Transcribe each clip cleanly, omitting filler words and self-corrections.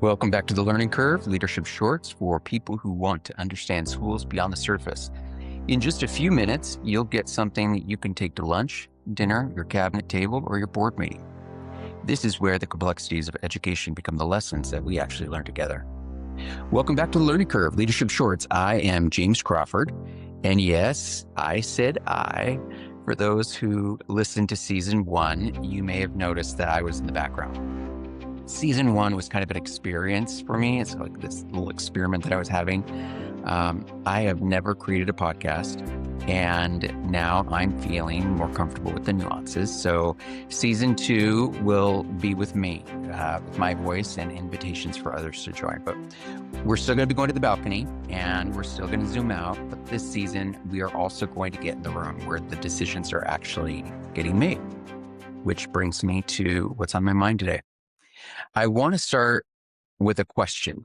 Welcome back to the Learning Curve, Leadership Shorts for people who want to understand schools beyond the surface. In just a few minutes, you'll get something that you can take to lunch, dinner, your cabinet table, or your board meeting. This is where the complexities of education become the lessons that we actually learn together. Welcome back to the Learning Curve, Leadership Shorts. I am James Crawford. And yes, I said I. For those who listened to season 1, you may have noticed that I was in the background. Season 1 was kind of an experience for me. It's like this little experiment that I was having. I have never created a podcast, and now I'm feeling more comfortable with the nuances. So season 2 will be with me, with my voice and invitations for others to join. But we're still going to be going to the balcony, and we're still going to zoom out. But this season, we are also going to get in the room where the decisions are actually getting made, which brings me to what's on my mind today. I want to start with a question.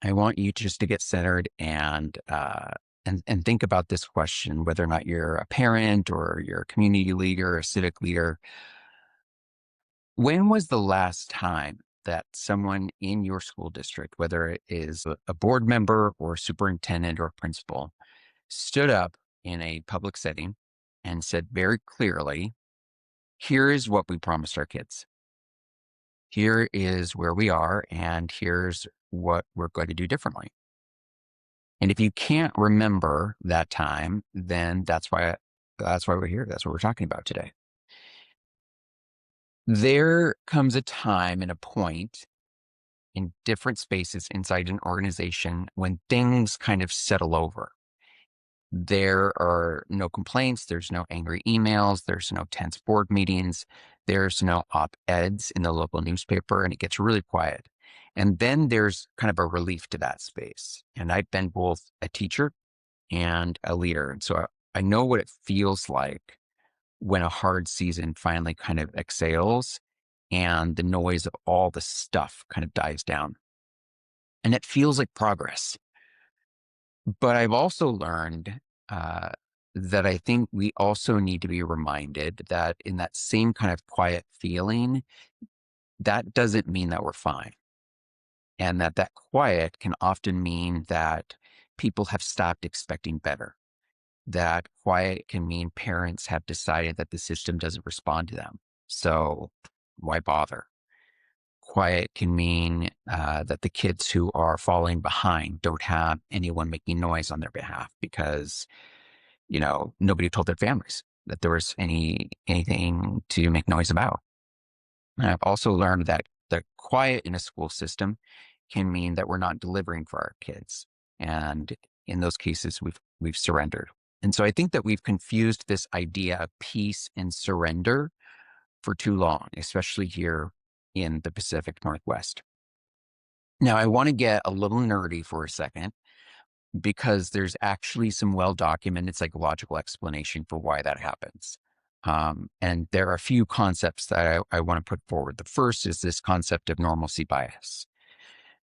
I want you just to get centered and think about this question, whether or not you're a parent or you're a community leader or a civic leader. When was the last time that someone in your school district, whether it is a board member or superintendent or principal, stood up in a public setting and said very clearly, here is what we promised our kids. Here is where we are, and here's what we're going to do differently. And if you can't remember that time, then that's why we're here. That's what we're talking about today. There comes a time and a point in different spaces inside an organization when things kind of settle over. There are no complaints. There's no angry emails. There's no tense board meetings. There's no op-eds in the local newspaper, and it gets really quiet. And then there's kind of a relief to that space. And I've been both a teacher and a leader. And so I know what it feels like when a hard season finally kind of exhales and the noise of all the stuff kind of dies down. And it feels like progress. But I've also learned that I think we also need to be reminded that in that same kind of quiet feeling, that doesn't mean that we're fine. And that quiet can often mean that people have stopped expecting better. That quiet can mean parents have decided that the system doesn't respond to them. So why bother? Quiet can mean that the kids who are falling behind don't have anyone making noise on their behalf because, nobody told their families that there was anything to make noise about. And I've also learned that the quiet in a school system can mean that we're not delivering for our kids. And in those cases, we've surrendered. And so I think that we've confused this idea of peace and surrender for too long, especially here in the Pacific Northwest. Now, I want to get a little nerdy for a second because there's actually some well-documented psychological explanation for why that happens. And there are a few concepts that I want to put forward. The first is this concept of normalcy bias.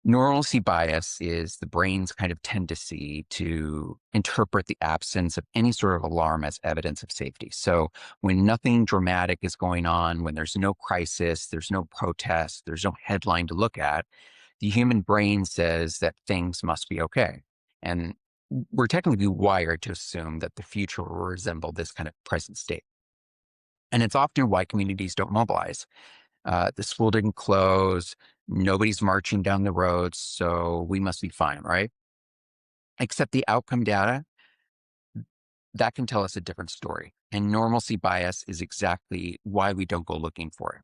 Normalcy bias is the brain's kind of tendency to interpret the absence of any sort of alarm as evidence of safety. So when nothing dramatic is going on, when there's no crisis, there's no protest, there's no headline to look at, the human brain says that things must be okay. And we're technically wired to assume that the future will resemble this kind of present state. And it's often why communities don't mobilize. The school didn't close. Nobody's marching down the road, so we must be fine, right? Except the outcome data, that can tell us a different story. And normalcy bias is exactly why we don't go looking for it.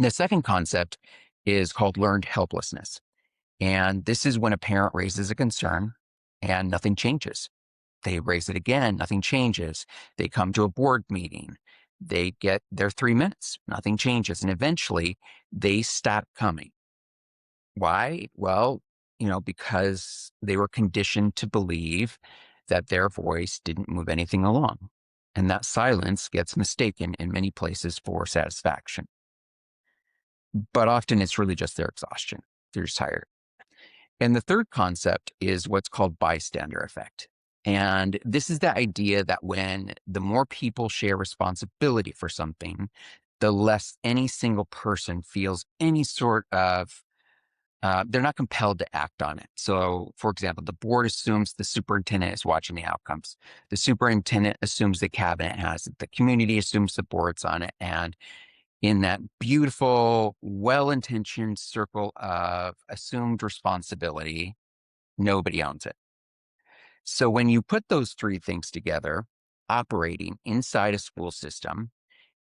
The second concept is called learned helplessness. And this is when a parent raises a concern and nothing changes. They raise it again, nothing changes. They come to a board meeting. They get their 3 minutes, nothing changes. And eventually they stop coming. Why? Well, because they were conditioned to believe that their voice didn't move anything along. And that silence gets mistaken in many places for satisfaction. But often it's really just their exhaustion. They're just tired. And the third concept is what's called bystander effect. And this is the idea that when the more people share responsibility for something, the less any single person feels any sort of they're not compelled to act on it. So, for example, the board assumes the superintendent is watching the outcomes. The superintendent assumes the cabinet has it. The community assumes the board's on it. And in that beautiful, well-intentioned circle of assumed responsibility, nobody owns it. So when you put those three things together, operating inside a school system,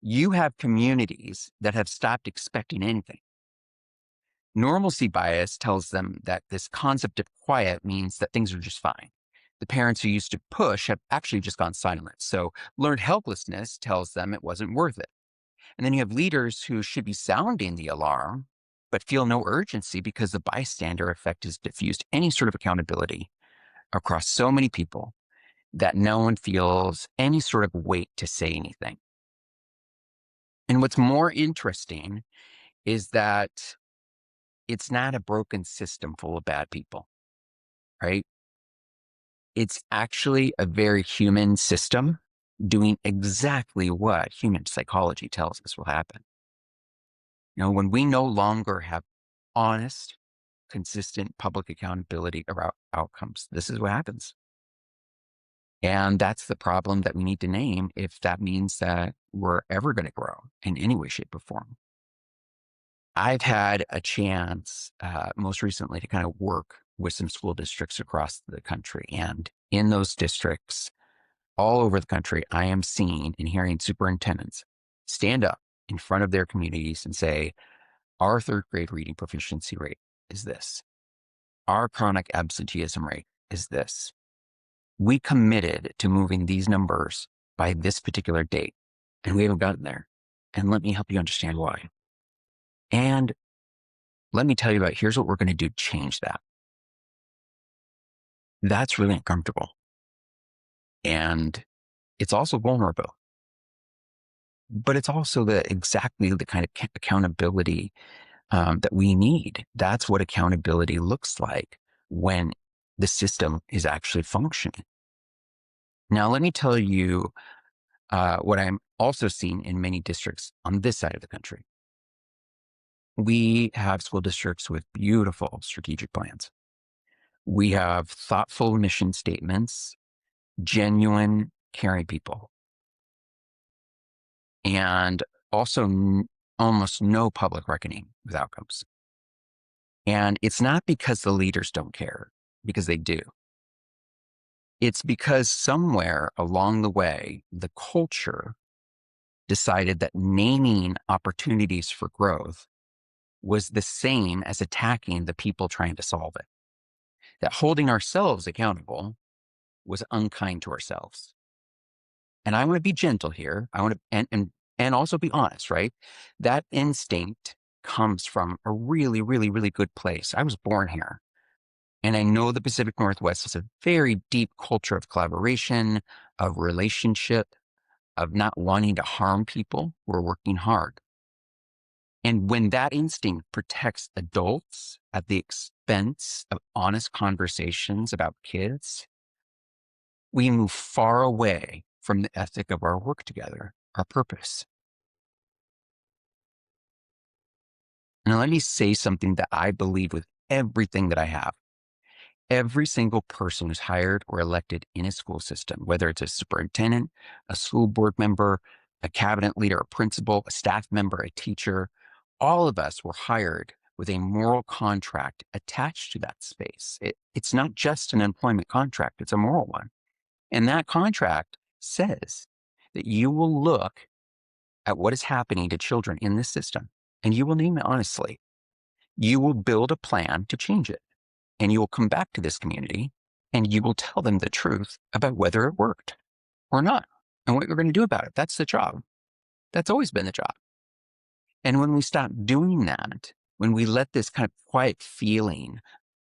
you have communities that have stopped expecting anything. Normalcy bias tells them that this concept of quiet means that things are just fine. The parents who used to push have actually just gone silent. So learned helplessness tells them it wasn't worth it. And then you have leaders who should be sounding the alarm, but feel no urgency because the bystander effect has diffused any sort of accountability across so many people that no one feels any sort of weight to say anything. And what's more interesting is that it's not a broken system full of bad people, right? It's actually a very human system doing exactly what human psychology tells us will happen. When we no longer have honest, consistent public accountability about outcomes, this is what happens. And that's the problem that we need to name if that means that we're ever going to grow in any way, shape, or form. I've had a chance most recently to kind of work with some school districts across the country. And in those districts, all over the country, I am seeing and hearing superintendents stand up in front of their communities and say, our third grade reading proficiency rate is this. Our chronic absenteeism rate is this. We committed to moving these numbers by this particular date, and we haven't gotten there. And let me help you understand why. And let me tell you about here's what we're going to do to change that. That's really uncomfortable. And it's also vulnerable. But it's also exactly the kind of accountability that we need. That's what accountability looks like when the system is actually functioning. Now, let me tell you what I'm also seeing in many districts on this side of the country. We have school districts with beautiful strategic plans. We have thoughtful mission statements, genuine, caring people, and also almost no public reckoning with outcomes. And it's not because the leaders don't care, because they do. It's because somewhere along the way, the culture decided that naming opportunities for growth was the same as attacking the people trying to solve it. That holding ourselves accountable was unkind to ourselves. And I want to be gentle here. I want to, and also be honest, right? That instinct comes from a really, really, really good place. I was born here. And I know the Pacific Northwest is a very deep culture of collaboration, of relationship, of not wanting to harm people. We're working hard. And when that instinct protects adults at the expense of honest conversations about kids, we move far away from the ethic of our work together, our purpose. Now, let me say something that I believe with everything that I have. Every single person who's hired or elected in a school system, whether it's a superintendent, a school board member, a cabinet leader, a principal, a staff member, a teacher, all of us were hired with a moral contract attached to that space. It's not just an employment contract, it's a moral one. And that contract says that you will look at what is happening to children in this system and you will name it honestly. You will build a plan to change it. And you will come back to this community and you will tell them the truth about whether it worked or not and what you're going to do about it. That's the job. That's always been the job. And when we stop doing that, when we let this kind of quiet feeling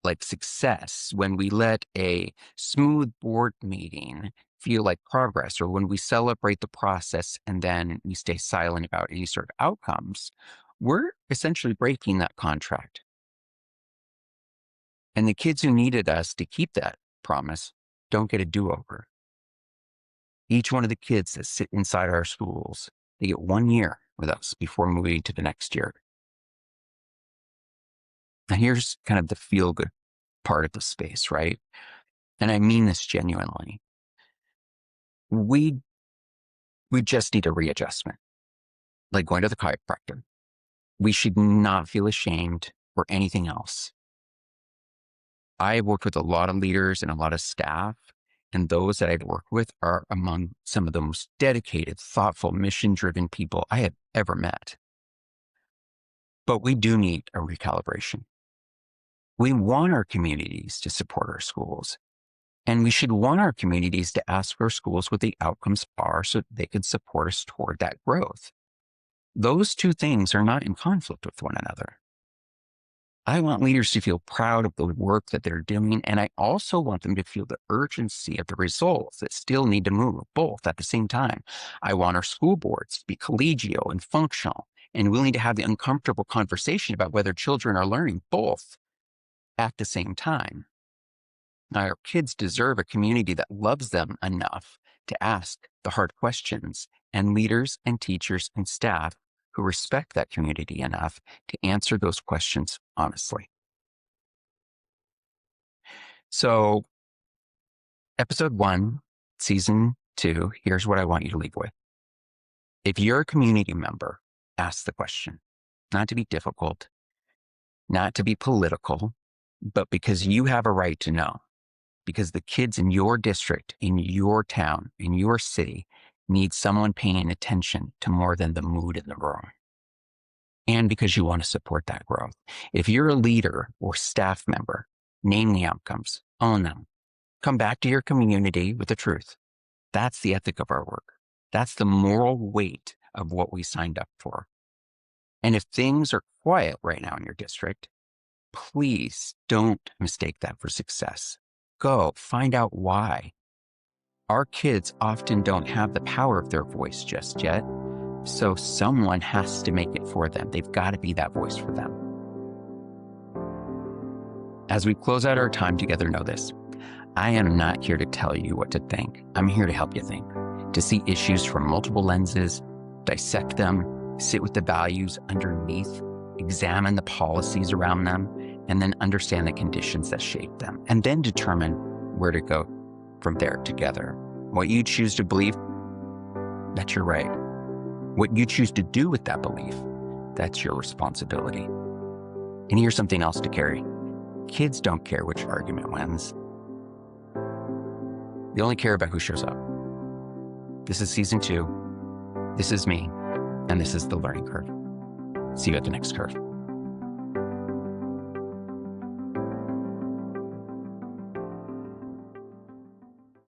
like success, when we let a smooth board meeting feel like progress, or when we celebrate the process and then we stay silent about any sort of outcomes, we're essentially breaking that contract. And the kids who needed us to keep that promise don't get a do-over. Each one of the kids that sit inside our schools, they get 1 year with us before moving to the next year. And here's kind of the feel good part of the space, right? And I mean this genuinely. We just need a readjustment, like going to the chiropractor. We should not feel ashamed or anything else. I worked with a lot of leaders and a lot of staff, and those that I've worked with are among some of the most dedicated, thoughtful, mission-driven people I have ever met. But we do need a recalibration. We want our communities to support our schools, and we should want our communities to ask our schools what the outcomes are so they can support us toward that growth. Those two things are not in conflict with one another. I want leaders to feel proud of the work that they're doing, and I also want them to feel the urgency of the results that still need to move, both at the same time. I want our school boards to be collegial and functional and willing to have the uncomfortable conversation about whether children are learning both at the same time. Now, our kids deserve a community that loves them enough to ask the hard questions, and leaders and teachers and staff who respect that community enough to answer those questions honestly. So, episode 1, season 2, here's what I want you to leave with. If you're a community member, ask the question, not to be difficult, not to be political, but because you have a right to know. Because the kids in your district, in your town, in your city need someone paying attention to more than the mood in the room. And because you want to support that growth. If you're a leader or staff member, name the outcomes, own them. Come back to your community with the truth. That's the ethic of our work. That's the moral weight of what we signed up for. And if things are quiet right now in your district, please don't mistake that for success. Go find out why. Our kids often don't have the power of their voice just yet, so someone has to make it for them. They've got to be that voice for them. As we close out our time together, know this. I am not here to tell you what to think. I'm here to help you think, to see issues from multiple lenses, dissect them, sit with the values underneath, examine the policies around them, and then understand the conditions that shape them, and then determine where to go from there together. What you choose to believe, that's your right. What you choose to do with that belief, that's your responsibility. And here's something else to carry. Kids don't care which argument wins. They only care about who shows up. This is season 2. This is me, and this is the learning curve. See you at the next curve.